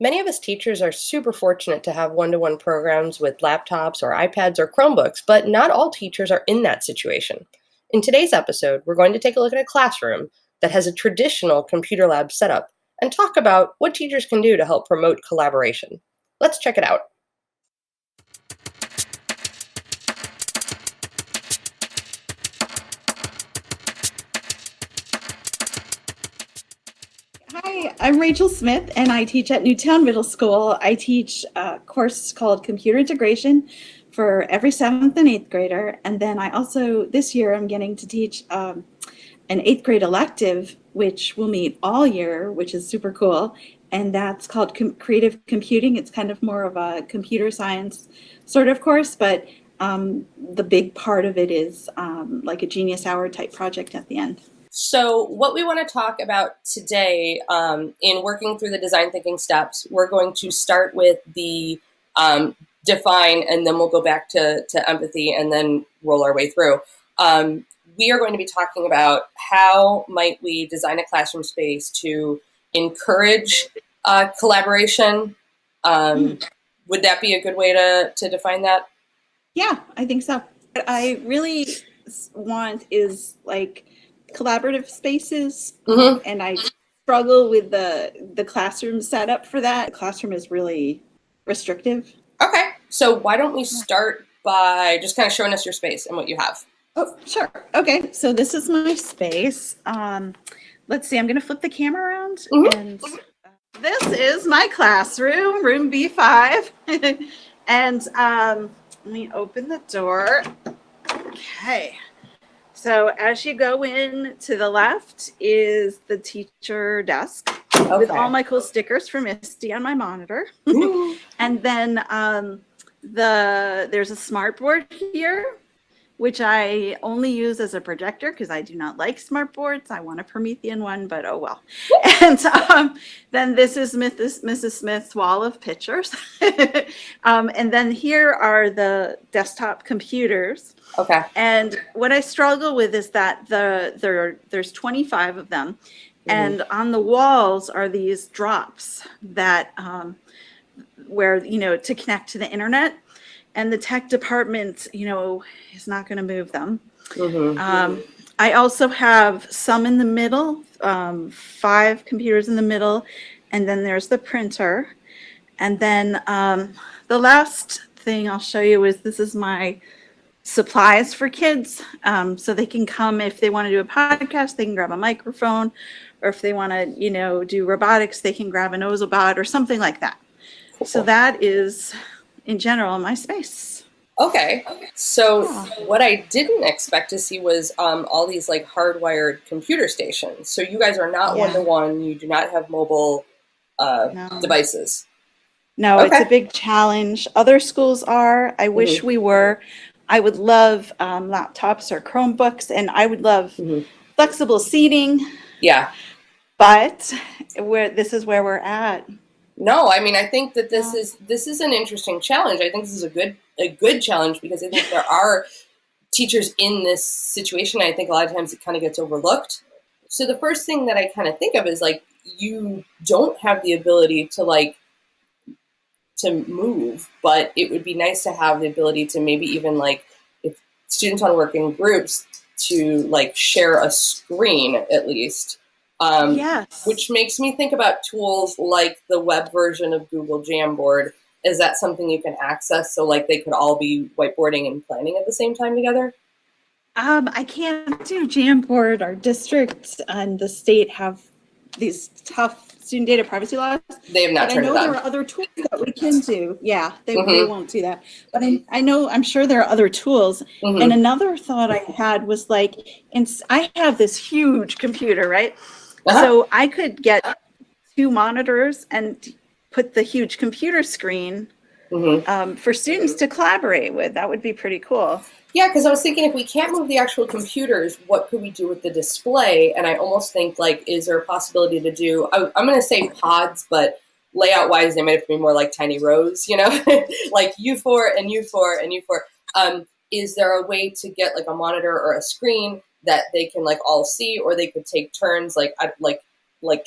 Many of us teachers are super fortunate to have one-to-one programs with laptops or iPads or Chromebooks, but not all teachers are in that situation. In today's episode, we're going to take a look at a classroom that has a traditional computer lab setup and talk about what teachers can do to help promote collaboration. Let's check it out. Hi, I'm Rachel Smith, and I teach at Newtown Middle School. I teach a course called Computer Integration for every 7th and 8th grader. And then I also, this year, I'm getting to teach an 8th grade elective, which will meet all year, which is super cool. And that's called Creative Computing. It's kind of more of a computer science sort of course, but the big part of it is like a Genius Hour type project at the end. So what we want to talk about today in working through the design thinking steps, we're going to start with the define, and then we'll go back to empathy and then roll our way through. We are going to be talking about how might we design a classroom space to encourage collaboration. Would that be a good way to define that? Yeah, I think so. What I really want is like collaborative spaces, and I struggle with the classroom setup for that. The classroom is really restrictive. Okay, so why don't we start by just kind of showing us your space and what you have. Oh, sure. Okay, so this is my space. Let's see, I'm going to flip the camera around. And this is my classroom, room B5. And let me open the door. Okay. So as you go in, to the left is the teacher desk with all my cool stickers for Misty on my monitor. And then there's a smart board here, which I only use as a projector because I do not like smart boards. I want a Promethean one, but oh well. And then this is Mrs. Smith's wall of pictures. And then here are the desktop computers. Okay. And what I struggle with is that there's 25 of them, and on the walls are these drops that where to connect to the internet, and the tech department is not going to move them. I also have some in the middle, 5 computers in the middle, and then there's the printer, and then the last thing I'll show you is this is my supplies for kids, so they can come if they want to do a podcast, they can grab a microphone, or if they want to do robotics, they can grab an Ozobot or something like that. Cool. So that is in general my space. Okay, so what I didn't expect to see was all these like hardwired computer stations. So you guys are not one-to-one, you do not have mobile devices. No, it's a big challenge. Other schools are. I wish we were. I would love laptops or Chromebooks, and I would love flexible seating. Yeah. But this is where we're at. No, I mean, I think that this is an interesting challenge. I think this is a good challenge because I think there are teachers in this situation. I think a lot of times it kind of gets overlooked. So the first thing that I kind of think of is like you don't have the ability to move, but it would be nice to have the ability to maybe even like if students want to work in groups to like share a screen at least. Which makes me think about tools like the web version of Google Jamboard. Is that something you can access so like they could all be whiteboarding and planning at the same time together? I can't do Jamboard. Our district and the state have these tough student data privacy laws. They have not turned it on. I know there are other tools that we can do. Yeah, they won't do that. But I'm sure there are other tools. And another thought I had was like, I have this huge computer, right? So I could get 2 monitors and put the huge computer screen for students to collaborate with. That would be pretty cool. Yeah, because I was thinking if we can't move the actual computers, what could we do with the display? And I almost think like, is there a possibility to do, I'm going to say pods, but layout wise, they might have to be more like tiny rows, like U4 and U4 and U4. Is there a way to get like a monitor or a screen that they can like all see, or they could take turns like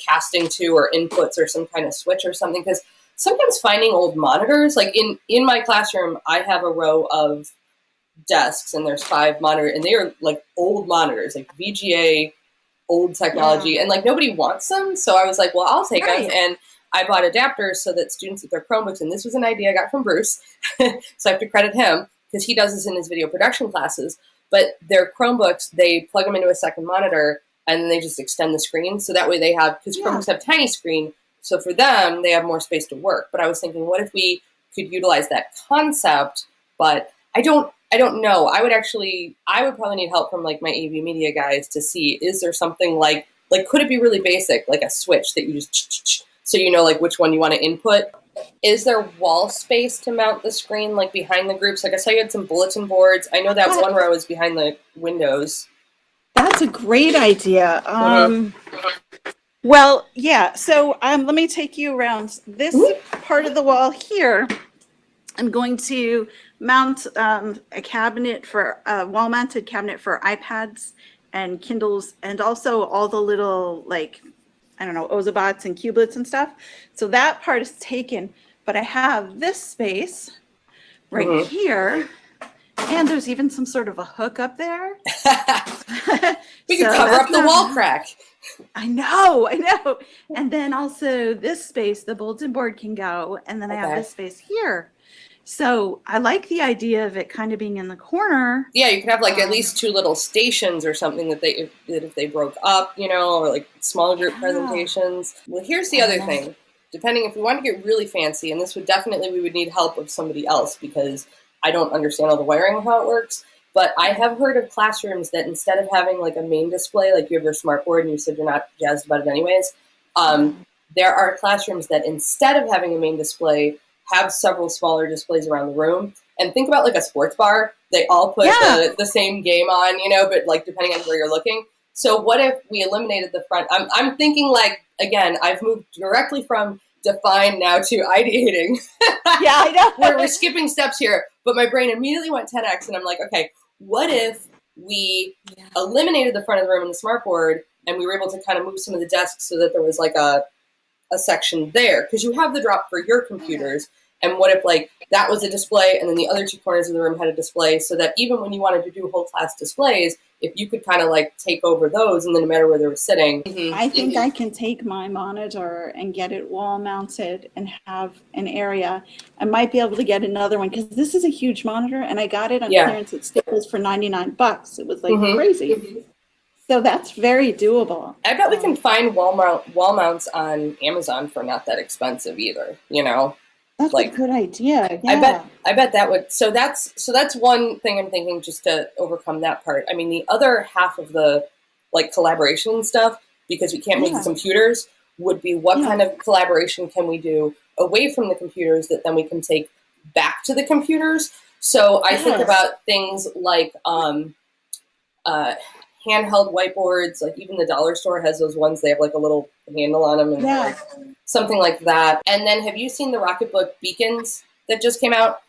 casting to or inputs or some kind of switch or something? Because sometimes finding old monitors, like in my classroom, I have a row of desks and there's 5 monitors, and they are like old monitors, like VGA, old technology, and like nobody wants them. So I was like, well, I'll take them. And I bought adapters so that students with their Chromebooks, and this was an idea I got from Bruce, so I have to credit him because he does this in his video production classes. But their Chromebooks, they plug them into a second monitor and then they just extend the screen. So that way they have, because Chromebooks have tiny screen, so for them, they have more space to work. But I was thinking, what if we could utilize that concept? But I don't know. I would probably need help from like my AV media guys to see, is there something like could it be really basic, like a switch that you just, so you know like which one you want to input? Is there wall space to mount the screen like behind the groups? Like I saw you had some bulletin boards. I know that one row is behind the windows. That's a great idea. Well, yeah. So let me take you around this part of the wall here. I'm going to mount a cabinet for a wall-mounted cabinet for iPads and Kindles, and also all the little like, I don't know, Ozobots and Cublets and stuff. So that part is taken, but I have this space right here, and there's even some sort of a hook up there. We can cover up the wall crack. I know. And then also this space, the bulletin board can go, and then I have this space here. So I like the idea of it kind of being in the corner. Yeah, you could have like at least 2 little stations or something that if they broke up, you know, or like small group presentations. Well, here's the other thing. Depending if we want to get really fancy, and this would definitely, we would need help of somebody else because I don't understand all the wiring of how it works. But I have heard of classrooms that instead of having like a main display, like you have your smartboard and you said you're not jazzed about it anyways, there are classrooms that instead of having a main display, have several smaller displays around the room. And think about like a sports bar. They all put the same game on, you know, but like depending on where you're looking. So what if we eliminated the front? I'm thinking like, again, I've moved directly from define now to ideating. Yeah, I know. We're skipping steps here. But my brain immediately went 10x and I'm like, okay, what if we eliminated the front of the room in the smartboard and we were able to kind of move some of the desks so that there was like a section there, because you have the drop for your computers. And what if like that was a display and then the other 2 corners of the room had a display, so that even when you wanted to do whole class displays, if you could kind of like take over those and then no matter where they were sitting. I think I can take my monitor and get it wall mounted and have an area. I might be able to get another one because this is a huge monitor and I got it on clearance at Staples for $99. It was like crazy. So that's very doable. I bet we can find wall mounts on Amazon for not that expensive either, you know? That's like a good idea. Yeah. I bet that would. So that's one thing I'm thinking, just to overcome that part. I mean, the other half of the like collaboration stuff, because we can't make the computers, would be what kind of collaboration can we do away from the computers that then we can take back to the computers. So I think about things like handheld whiteboards, like even the dollar store has those ones, they have like a little handle on them and like, something like that. And then have you seen the Rocketbook beacons that just came out?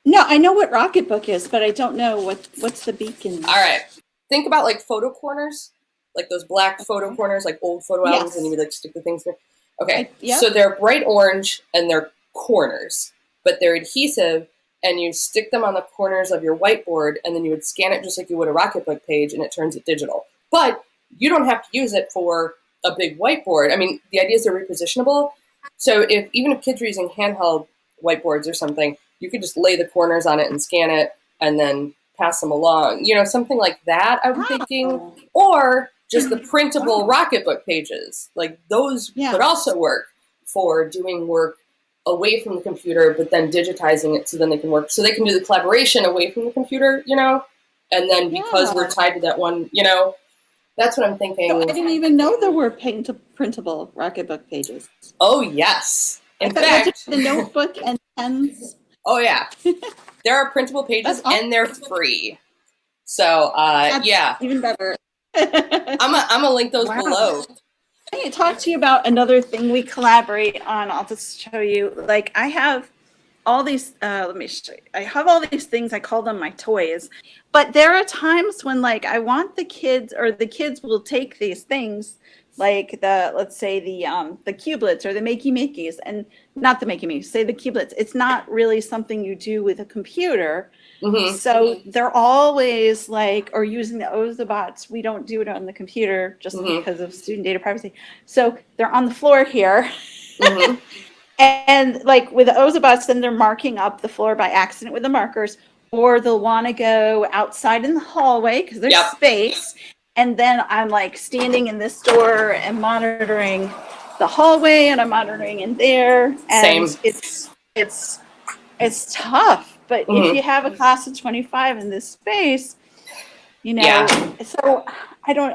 No, I know what Rocketbook is, but I don't know what's the beacon. All right. Think about like photo corners, like those black photo corners, like old photo albums, and you would like stick the things there. Okay. So they're bright orange and they're corners, but they're adhesive, and you stick them on the corners of your whiteboard, and then you would scan it just like you would a Rocketbook page, and it turns it digital. But you don't have to use it for a big whiteboard. I mean, the idea is they're repositionable. So even if kids are using handheld whiteboards or something, you could just lay the corners on it and scan it and then pass them along. You know, something like that, I'm thinking. Or just the printable Rocketbook pages. Like those could also work for doing work away from the computer, but then digitizing it so then they can work. So they can do the collaboration away from the computer, you know? And then because we're tied to that one, you know, that's what I'm thinking. So I didn't even know there were printable Rocketbook pages. Oh, yes. In fact, the notebook and pens. Oh, yeah. There are printable pages and they're free. So, yeah. Even better. I'm gonna link those below. I need to talk to you about another thing we collaborate on. I'll just show you. Like I have all these, let me show you. I have all these things, I call them my toys. But there are times when like I want the kids, or the kids will take these things like let's say the cubelets or the makey makeys, and not the makey makes, say the cubelets. It's not really something you do with a computer. Mm-hmm. So they're always like, or using the Ozabots, we don't do it on the computer just Mm-hmm. because of student data privacy. So they're on the floor here. Mm-hmm. And like with the Ozabots, then they're marking up the floor by accident with the markers, or they'll want to go outside in the hallway because there's Yep. space. And then I'm like standing in this door and monitoring the hallway, and I'm monitoring in there, and Same. it's tough. But if Mm-hmm. you have a class of 25 in this space, you know, Yeah. so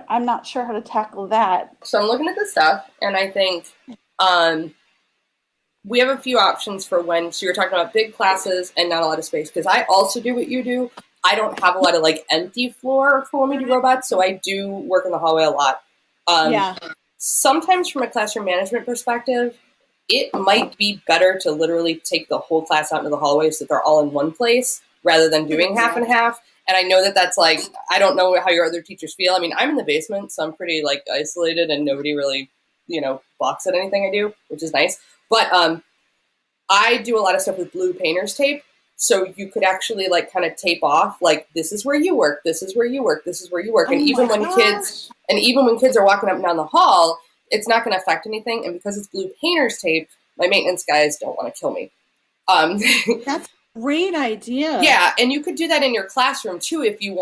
I'm not sure how to tackle that. So I'm looking at this stuff, and I think um, we have a few options for when. So you're talking about big classes and not a lot of space, because I also do what you do. I don't have a lot of like empty floor for when we do robots, so I do work in the hallway a lot. Um, Yeah. Sometimes from a classroom management perspective, it might be better to literally take the whole class out into the hallway so that they're all in one place rather than doing half and half. And I know that that's like, I don't know how your other teachers feel. I mean, I'm in the basement, so I'm pretty like isolated and nobody really, balks at anything I do, which is nice. But I do a lot of stuff with blue painter's tape. So you could actually like kind of tape off, like, this is where you work, this is where you work, this is where you work. Oh And my even when gosh. kids are walking up and down the hall, it's not going to affect anything. And because it's blue painter's tape, my maintenance guys don't want to kill me. Um, That's a great idea. yeah, and you could do that in your classroom too if you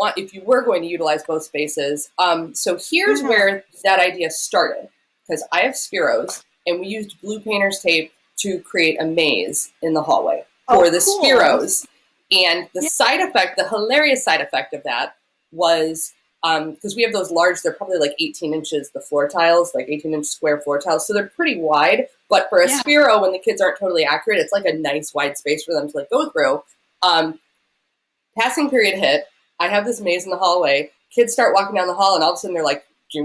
were going to utilize both spaces. So here's where that idea started, because I have Spiros, and we used blue painter's tape to create a maze in the hallway for the cool. Spiros. And the side effect, the hilarious side effect of that was, because we have those large, they're probably like 18 inches, the floor tiles, like 18-inch square floor tiles, so they're pretty wide. But for a Spiro, when the kids aren't totally accurate, it's like a nice wide space for them to like go through. Passing period hit. I have this maze in the hallway. Kids start walking down the hall, and all of a sudden they're like, they're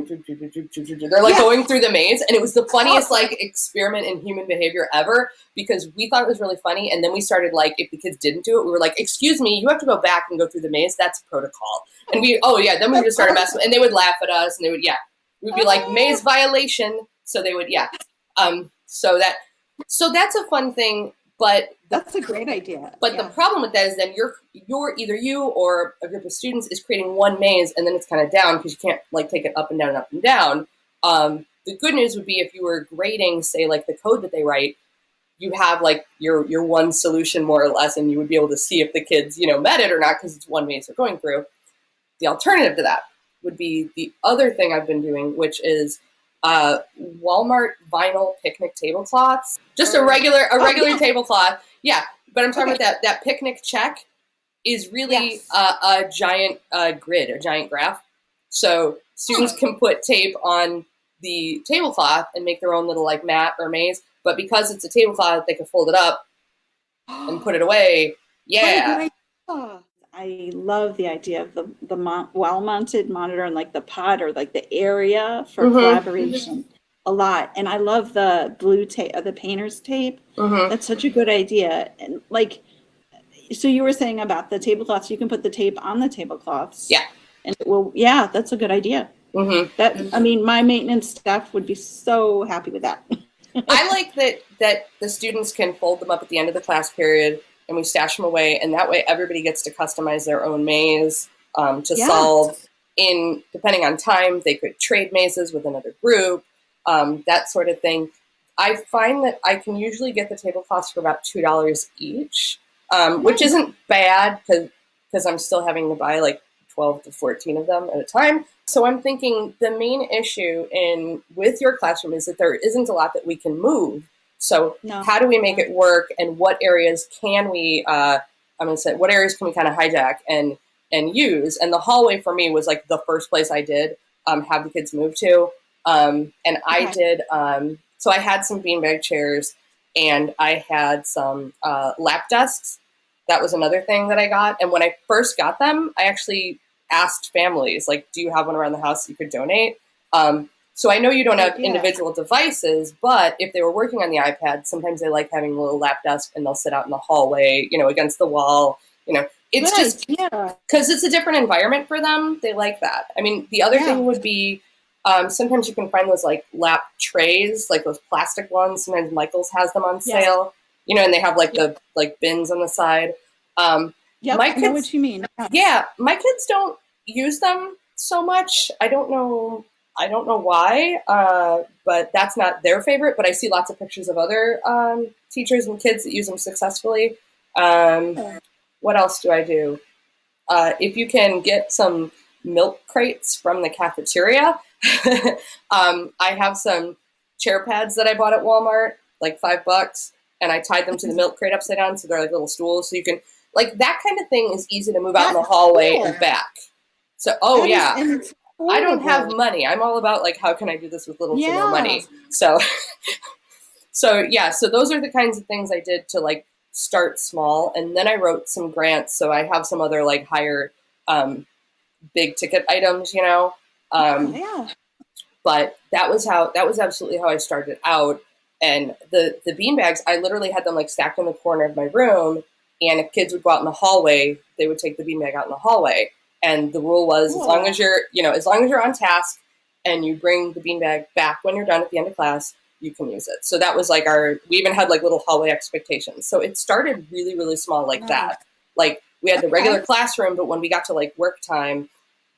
like going through the maze, and it was the funniest like experiment in human behavior ever, because we thought it was really funny, and then we started like, if the kids didn't do it, we were like, excuse me, you have to go back and go through the maze. That's protocol. And then we just started messing, and they would laugh at us, and we'd be like, maze violation. So they would, so that's a fun thing. But that's a great idea. But the problem with that is then you're either you or a group of students is creating one maze, and then it's kind of down because you can't like take it up and down and up and down. The good news would be if you were grading, say, like the code that they write, you have like your one solution more or less, and you would be able to see if the kids met it or not because it's one maze they're going through. The alternative to that would be the other thing I've been doing, which is Walmart vinyl picnic tablecloths. Just a regular tablecloth. Yeah, but I'm talking about that picnic check is really a giant grid, a giant graph. So students can put tape on the tablecloth and make their own little like mat or maze. But because it's a tablecloth, they can fold it up and put it away. Yeah. I love the idea of the well-mounted monitor and like the pod or like the area for collaboration a lot. And I love the blue tape, the painter's tape. That's such a good idea. And like, so you were saying about the tablecloths, you can put the tape on the tablecloths. Yeah. And that's a good idea. I mean, my maintenance staff would be so happy with that. I like that the students can fold them up at the end of the class period, and we stash them away, and that way everybody gets to customize their own maze to solve. Depending on time, they could trade mazes with another group, that sort of thing. I find that I can usually get the tablecloths for about $2 each, which isn't bad because I'm still having to buy like 12 to 14 of them at a time. So I'm thinking the main issue with your classroom is that there isn't a lot that we can move. So how do we make it work, and what areas can we, what areas can we kind of hijack and use? And the hallway for me was like the first place I did have the kids move to. I did, so I had some beanbag chairs, and I had some lap desks. That was another thing that I got. And when I first got them, I actually asked families, like, do you have one around the house that you could donate? So I know you don't have individual devices, but if they were working on the iPad, sometimes they like having a little lap desk, and they'll sit out in the hallway, against the wall. It's just because it's a different environment for them. They like that. I mean, the other thing would be Sometimes you can find those like lap trays, like those plastic ones. Sometimes Michael's has them on sale, and they have like the like bins on the side. Yep, my I kids, know what you mean. Yeah, my kids don't use them so much. I don't know why, but that's not their favorite. But I see lots of pictures of other teachers and kids that use them successfully. What else do I do? If you can get some milk crates from the cafeteria, I have some chair pads that I bought at Walmart, like $5, and I tied them to the milk crate upside down, so they're like little stools. So you can, like, that kind of thing is easy to move out in the hallway and back. So, I don't have money. I'm all about like, how can I do this with little to no money? So, so those are the kinds of things I did to like start small, and then I wrote some grants. So I have some other like higher, big ticket items, But that was absolutely how I started out. And the beanbags, I literally had them like stacked in the corner of my room. And if kids would go out in the hallway, they would take the beanbag out in the hallway. And the rule was, as long as you're on task and you bring the beanbag back when you're done at the end of class, you can use it. So that was like we even had like little hallway expectations. So it started really, really small like that. Like we had the regular classroom, but when we got to like work time,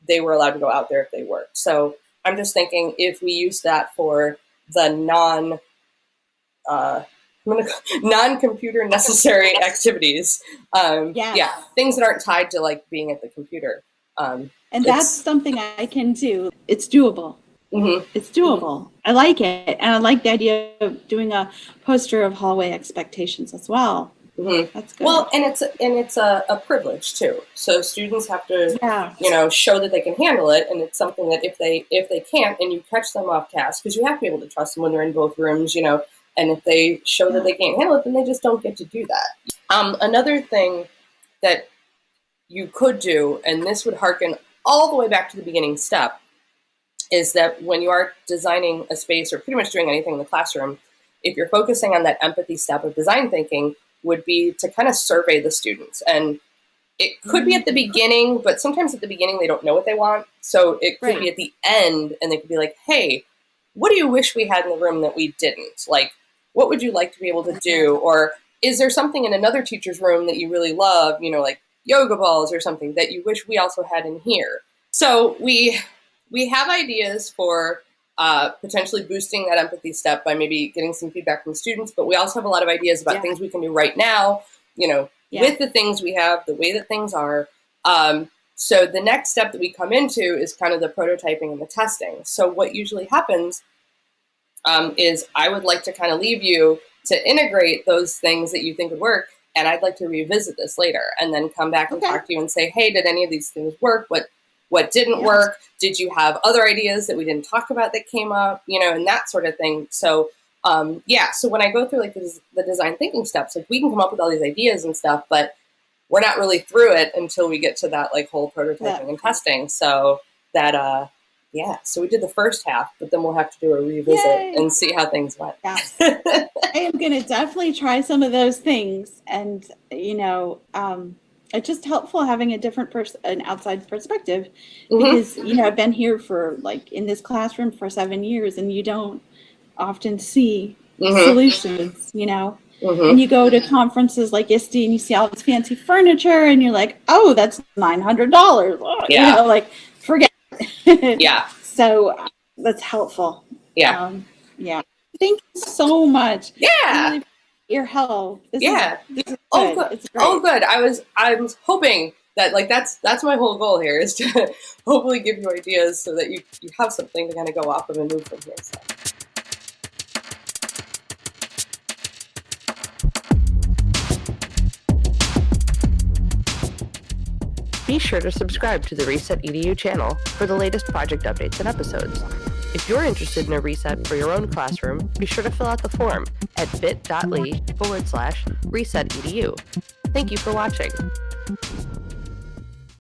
they were allowed to go out there if they worked. So I'm just thinking, if we use that for the non-computer necessary activities, things that aren't tied to like being at the computer. And that's something I can do. It's doable. Mm-hmm. It's doable. I like it. And I like the idea of doing a poster of hallway expectations as well. Mm-hmm. That's good. Well, and it's a privilege too. So students have to, show that they can handle it, and it's something that if they can't, and you catch them off task, because you have to be able to trust them when they're in both rooms, and if they show that they can't handle it, then they just don't get to do that. Another thing that you could do, and this would harken all the way back to the beginning step, is that when you are designing a space or pretty much doing anything in the classroom, if you're focusing on that empathy step of design thinking, would be to kind of survey the students. And it could be at the beginning, but sometimes at the beginning they don't know what they want. So it could be at the end, and they could be like, hey, what do you wish we had in the room that we didn't? Like, what would you like to be able to do? Or is there something in another teacher's room that you really love, like yoga balls or something that you wish we also had in here? So we have ideas for potentially boosting that empathy step by maybe getting some feedback from students, but we also have a lot of ideas about things we can do right now, with the things we have, the way that things are. So the next step that we come into is kind of the prototyping and the testing. So what usually happens is I would like to kind of leave you to integrate those things that you think would work, and I'd like to revisit this later and then come back and talk to you and say, hey, did any of these things work? What didn't work? Did you have other ideas that we didn't talk about that came up, and that sort of thing. So, so when I go through like the design thinking steps, like we can come up with all these ideas and stuff, but we're not really through it until we get to that like whole prototyping and testing. So that, so we did the first half, but then we'll have to do a revisit and see how things went. Yes. I am going to definitely try some of those things. And, it's just helpful having a different an outside perspective, because, I've been here for like in this classroom for 7 years, and you don't often see solutions, and you go to conferences like ISTE and you see all this fancy furniture and you're like, oh, that's $900. Like forget it. So that's helpful. Thank you so much. Really, your help. This is good. It's great. Oh, good. I was hoping that like that's my whole goal here, is to hopefully give you ideas so that you have something to kind of go off of and move from here. So. Be sure to subscribe to the Reset EDU channel for the latest project updates and episodes. If you're interested in a reset for your own classroom, be sure to fill out the form at bit.ly/ResetEDU. Thank you for watching.